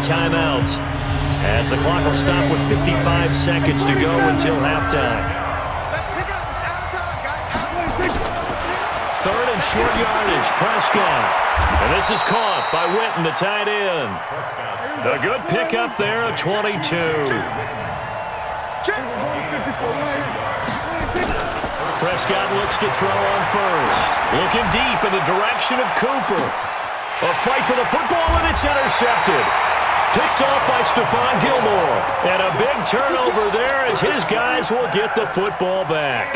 timeout, as the clock will stop with 55 seconds to go until halftime. Third and short yardage, Prescott. And this is caught by Witten, the tight end. A good pickup there at 22. Prescott looks to throw on first. Looking deep in the direction of Cooper. A fight for the football, and it's intercepted. Picked off by Stephon Gilmore. And a big turnover there as his guys will get the football back.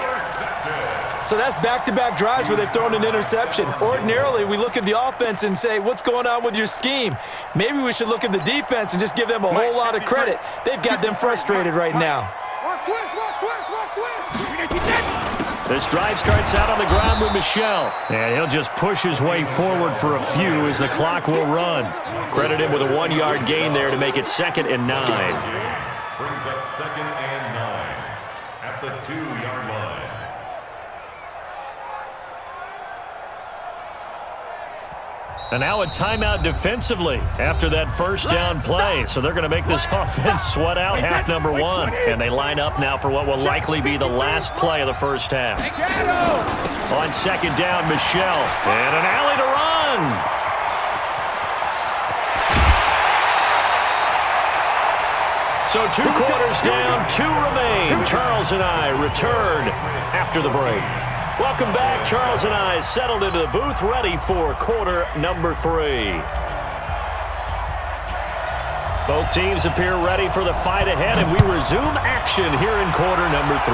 So that's back-to-back drives where they've thrown an interception. Ordinarily, we look at the offense and say, what's going on with your scheme? Maybe we should look at the defense and just give them a whole lot of credit. They've got them frustrated right now. This drive starts out on the ground with Michel. And he'll just push his way forward for a few as the clock will run. Credit him with a 1-yard gain there to make it 2nd and 9. Brings up 2nd and 9 at the 2-yard line. And now a timeout defensively after that first down play. So they're going to make this offense sweat out half number 1. And they line up now for what will likely be the last play of the first half. On 2nd down, Michel. And an alley to run. So 2 quarters down, 2 remain. Charles and I return after the break. Welcome back. Charles and I settled into the booth, ready for quarter number 3. Both teams appear ready for the fight ahead, and we resume action here in quarter number 3.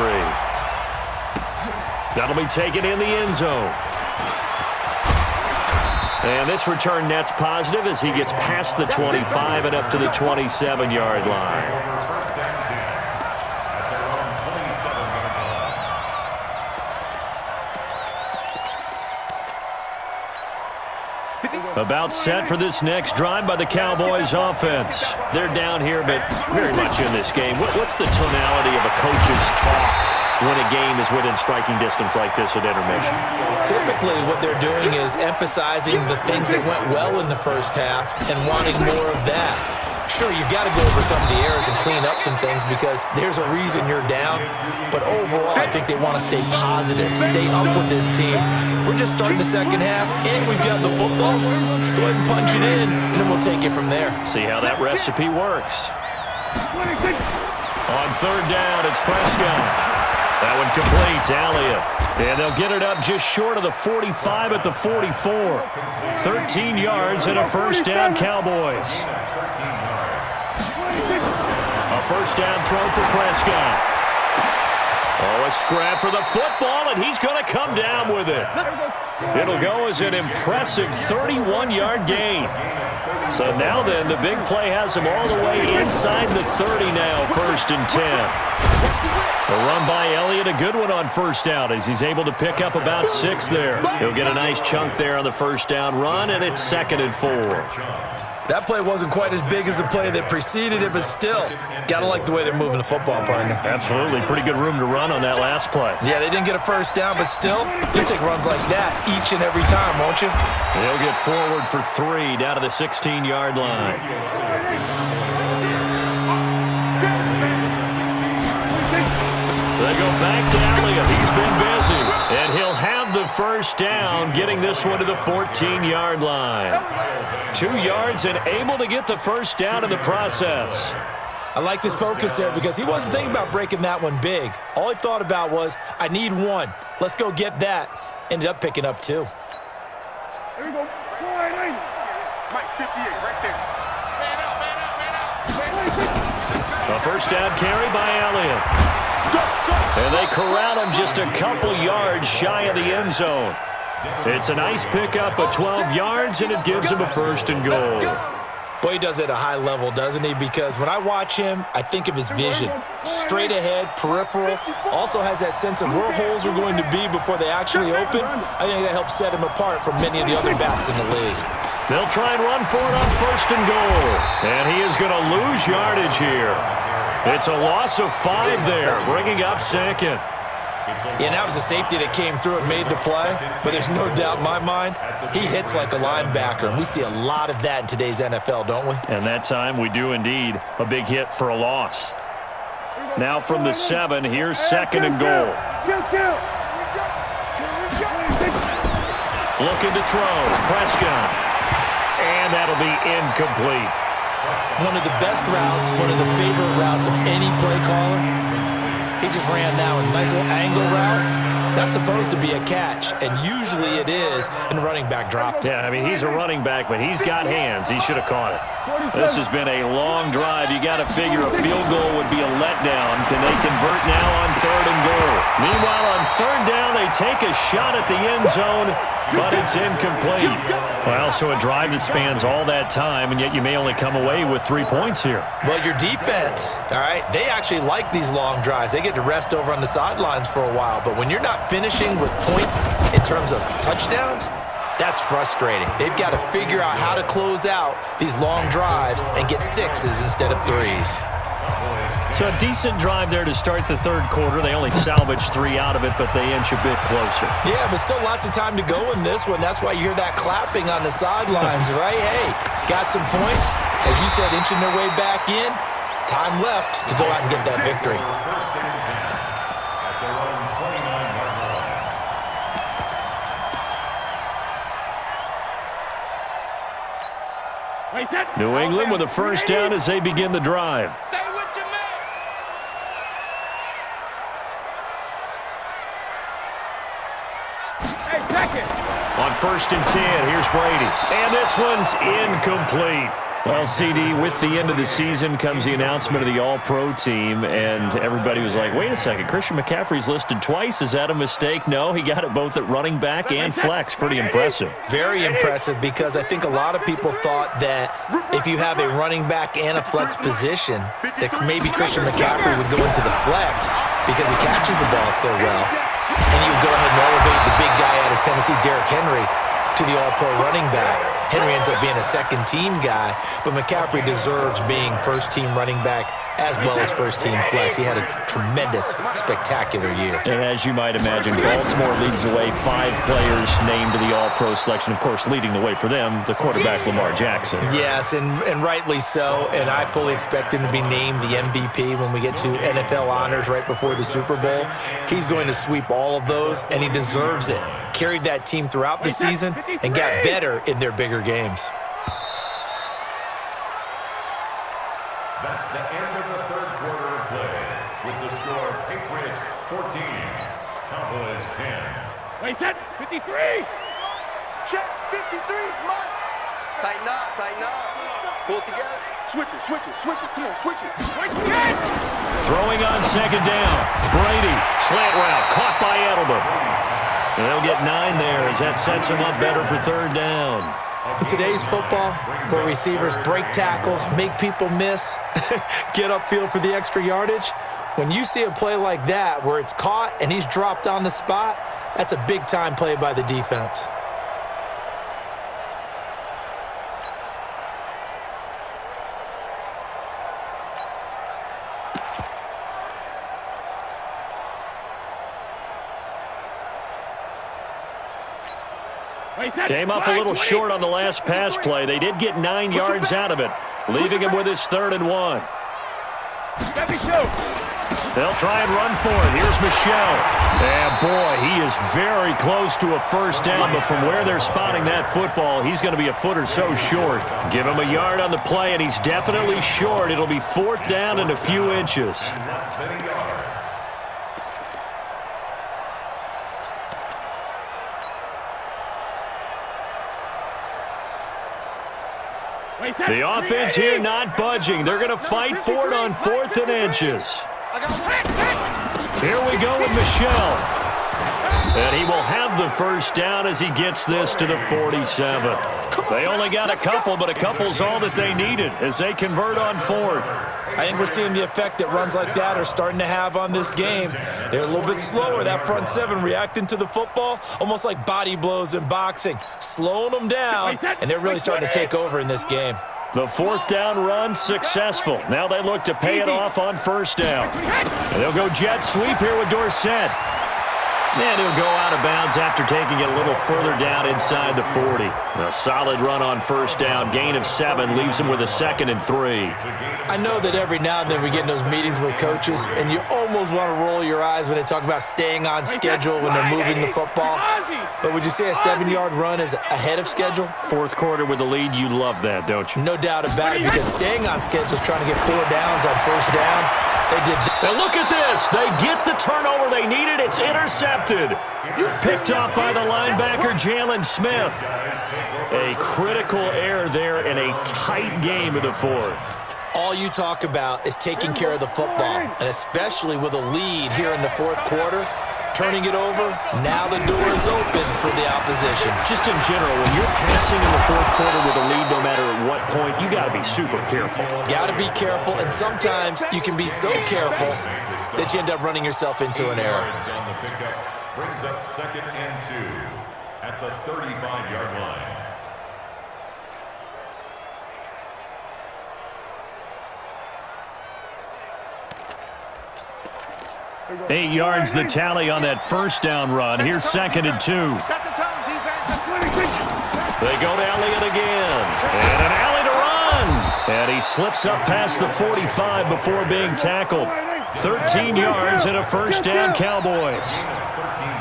That'll be taken in the end zone. And this return net's positive as he gets past the 25 and up to the 27-yard line. About set for this next drive by the Cowboys offense. They're down here, but very much in this game. What's the tonality of a coach's talk when a game is within striking distance like this at intermission? Typically, what they're doing is emphasizing the things that went well in the first half and wanting more of that. Sure, you've got to go over some of the errors and clean up some things because there's a reason you're down. But overall, I think they want to stay positive, stay up with this team. We're just starting the second half, and we've got the football. Let's go ahead and punch it in, and then we'll take it from there. See how that recipe works. On 3rd down, it's Prescott. That one complete to Elliott. And they'll get it up just short of the 45 at the 44. 13 yards and a first down, Cowboys. A first down throw for Prescott. Oh, a scrap for the football, and he's going to come down with it. It'll go as an impressive 31-yard gain. So now then, the big play has him all the way inside the 30 now, 1st and 10. A run by Elliott, a good one on first down as he's able to pick up about 6 there. He'll get a nice chunk there on the first down run, and it's 2nd and 4. That play wasn't quite as big as the play that preceded it, but still, got to like the way they're moving the football, partner. Absolutely. Pretty good room to run on that last play. Yeah, they didn't get a first down, but still, you take runs like that each and every time, won't you? They'll get forward for 3 down to the 16-yard line. They go back to Elliott. He's been busy. And he'll have the first down, getting this one to the 14-yard line. 2 yards and able to get the first down in the process. I liked his focus there because he wasn't thinking about breaking that one big. All he thought about was, I need 1. Let's go get that. Ended up picking up 2. There you go. Mike, 58, right there. Man out. A first down carry by Elliott. And they corral him just a couple yards shy of the end zone. It's a nice pickup of 12 yards, and it gives him a 1st and goal. Boy, he does it at a high level, doesn't he? Because when I watch him, I think of his vision. Straight ahead, peripheral. Also has that sense of where holes are going to be before they actually open. I think that helps set him apart from many of the other backs in the league. They'll try and run for it on 1st and goal. And he is going to lose yardage here. It's a loss of 5 there, bringing up 2nd. Yeah, and that was a safety that came through and made the play, but there's no doubt in my mind, he hits like a linebacker, and we see a lot of that in today's NFL, don't we? And that time we do indeed. A big hit for a loss. Now from the 7, here's 2nd and goal. Looking to throw, Prescott. And that'll be incomplete. One of the best routes, one of the favorite routes of any play caller. He just ran that one. Nice little angle route. That's supposed to be a catch, and usually it is, and the running back dropped it. Yeah, I mean, he's a running back, but he's got hands. He should have caught it. This has been a long drive. You got to figure a field goal would be a letdown. Can they convert now on 3rd and goal? Meanwhile, on 3rd down, they take a shot at the end zone, but it's incomplete. Well, so a drive that spans all that time, and yet you may only come away with 3 points here. Well, your defense, all right, they actually like these long drives. They get to rest over on the sidelines for a while, but when you're not finishing with points in terms of touchdowns, that's frustrating. They've got to figure out how to close out these long drives and get 6s instead of 3s. So a decent drive there to start the 3rd quarter. They only salvaged 3 out of it, but they inch a bit closer. Yeah, but still lots of time to go in this one. That's why you hear that clapping on the sidelines, right? Hey, got some points. As you said, inching their way back in. Time left to go out and get that victory. New England with a 1st down as they begin the drive. Stay with your man. Hey, second. On 1st and 10, here's Brady. And this one's incomplete. Well, CD, with the end of the season comes the announcement of the All-Pro team, and everybody was like, wait a second, Christian McCaffrey's listed twice. Is that a mistake? No, he got it both at running back and flex. Pretty impressive. Very impressive, because I think a lot of people thought that if you have a running back and a flex position, that maybe Christian McCaffrey would go into the flex because he catches the ball so well, and he would go ahead and elevate the big guy out of Tennessee, Derrick Henry, to the All-Pro running back. Henry ends up being a 2nd-team guy, but McCaffrey deserves being 1st-team running back as well as 1st-team flex. He had a tremendous, spectacular year. And as you might imagine, Baltimore leads the way. 5 players named to the All-Pro selection. Of course, leading the way for them, the quarterback Lamar Jackson. Yes, and rightly so, and I fully expect him to be named the MVP when we get to NFL honors right before the Super Bowl. He's going to sweep all of those, and he deserves it. Carried that team throughout the season and got better in their bigger games. That's the end of the 3rd quarter of play. With the score, Patriots 14, Cowboys 10. Wait, set. 53. Check. 53 is mine. Tighten up, tighten up. Pull it together. Switch it, switch it, switch it. Come on, switch it. Throwing on 2nd down. Brady, slant route, caught by Edelman. And they'll get 9 there as that sets them up better for 3rd down. In today's football, where receivers break tackles, make people miss, get upfield for the extra yardage, when you see a play like that where it's caught and he's dropped on the spot, that's a big-time play by the defense. Came up a little short on the last pass play. They did get 9 yards out of it, leaving him with his 3rd and 1. They'll try and run for it. Here's Michelle. And, boy, he is very close to a 1st down, but from where they're spotting that football, he's going to be a foot or so short. Give him a yard on the play, and he's definitely short. It'll be 4th down and a few inches. The offense here not budging. They're going to fight for it on 4th and inches. Here we go with Michelle. And he will have the 1st down as he gets this to the 47. They only got a couple, but a couple's all that they needed as they convert on 4th. I think we're seeing the effect that runs like that are starting to have on this game. They're a little bit slower, that front 7 reacting to the football, almost like body blows in boxing, slowing them down, and they're really starting to take over in this game. The 4th down run successful. Now they look to pay it off on 1st down. And they'll go jet sweep here with Dorsett. And he'll go out of bounds after taking it a little further down inside the 40. A solid run on first down. Gain of 7 leaves him with a 2nd and 3. I know that every now and then we get in those meetings with coaches, and you almost want to roll your eyes when they talk about staying on schedule when they're moving the football. But would you say a 7-yard run is ahead of schedule? Fourth quarter with the lead, you love that, don't you? No doubt about it, because staying on schedule is trying to get 4 downs on first down. They did that. And look at this. They get the turnover they needed. It's intercepted. Picked off by the linebacker, Jalen Smith. A critical error there in a tight game of the fourth. All you talk about is taking care of the football, and especially with a lead here in the fourth quarter, turning it over, now the door is open for the opposition. Just in general, when you're passing in the fourth quarter with a lead, no matter at what point, you got to be super careful. Got to be careful, and sometimes you can be so careful that you end up running yourself into an error. On the pickup brings up 2nd and 2 at the 35-yard line. 8 yards the tally on that first down run. Here's 2nd and 2. They go to Elliott again. And an alley to run. And he slips up past the 45 before being tackled. 13 yards and a first down, Cowboys.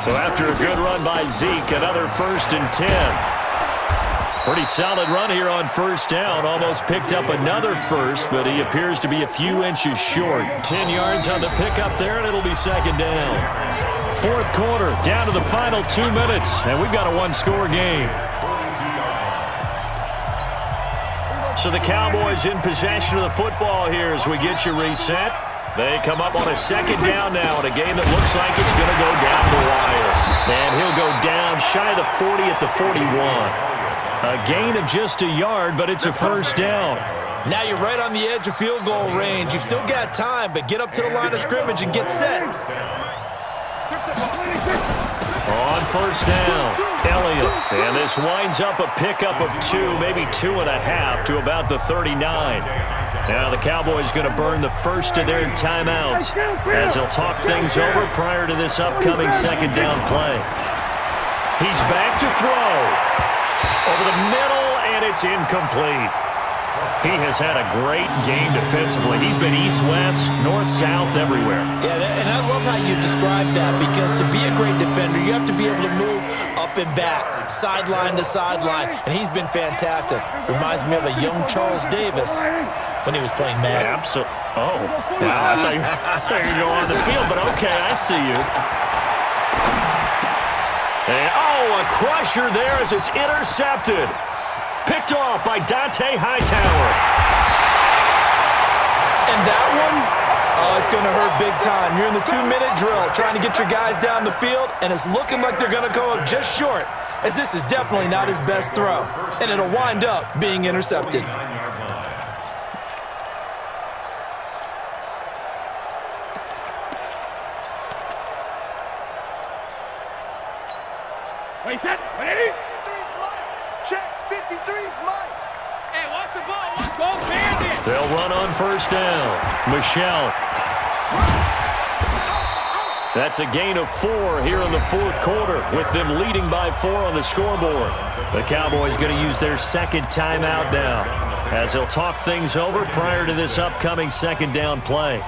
So after a good run by Zeke, another 1st and 10. Pretty solid run here on first down. Almost picked up another first, but he appears to be a few inches short. 10 yards on the pickup there, and it'll be 2nd down. Fourth quarter, down to the final 2 minutes, and we've got a 1-score game. So the Cowboys in possession of the football here as we get you reset. They come up on a 2nd down now in a game that looks like it's going to go down the wire. And he'll go down shy of the 40 at the 41. A gain of just a yard, but it's a first down. Now you're right on the edge of field goal range. You've still got time, but get up to the line of scrimmage and get set. On first down, Elliott. And this winds up a pickup of 2, maybe 2.5 to about the 39. Now the Cowboys going to burn the first of their timeouts as they'll talk things over prior to this upcoming 2nd down play. He's back to throw. Over the middle, and it's incomplete. He has had a great game defensively. He's been east-west, north-south, everywhere. Yeah, and I love how you describe that, because to be a great defender, you have to be able to move up and back, sideline to sideline, and he's been fantastic. Reminds me of a young Charles Davis when he was playing Madden. Absolutely. Oh, wow. I thought you were going to go on the field, but okay, I see you. And, a crusher there as it's intercepted. Picked off by Dante Hightower. And that one, it's going to hurt big time. You're in the 2-minute drill trying to get your guys down the field, and it's looking like they're going to go up just short, as this is definitely not his best throw, and it'll wind up being intercepted. Wait, set. Ready? Check. 53's mine. Hey, watch the ball. Go bandit. They'll run on first down. Michelle. That's a gain of 4 here in the fourth quarter, with them leading by 4 on the scoreboard. The Cowboys going to use their 2nd timeout now, as they'll talk things over prior to this upcoming 2nd down play.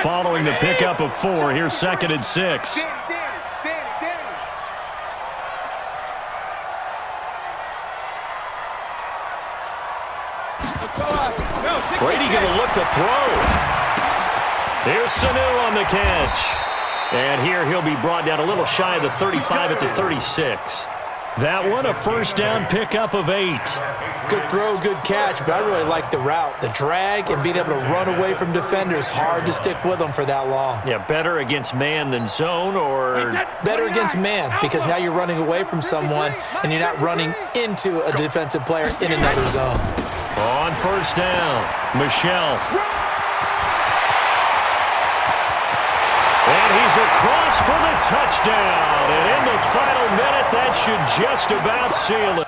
Following the pickup of 4, here's 2nd and 6. Brady going to look to throw. Here's Sanu on the catch. And here he'll be brought down a little shy of the 35 at the 36. That one, a first down pickup of 8. Good throw, good catch, but I really like the route. The drag and being able to run away from defenders, hard to stick with them for that long. Yeah, better against man than zone, or? Better against man, because now you're running away from someone and you're not running into a defensive player in another zone. On first down, Michelle. And he's across for the touchdown. And in the final minute, that should just about seal it.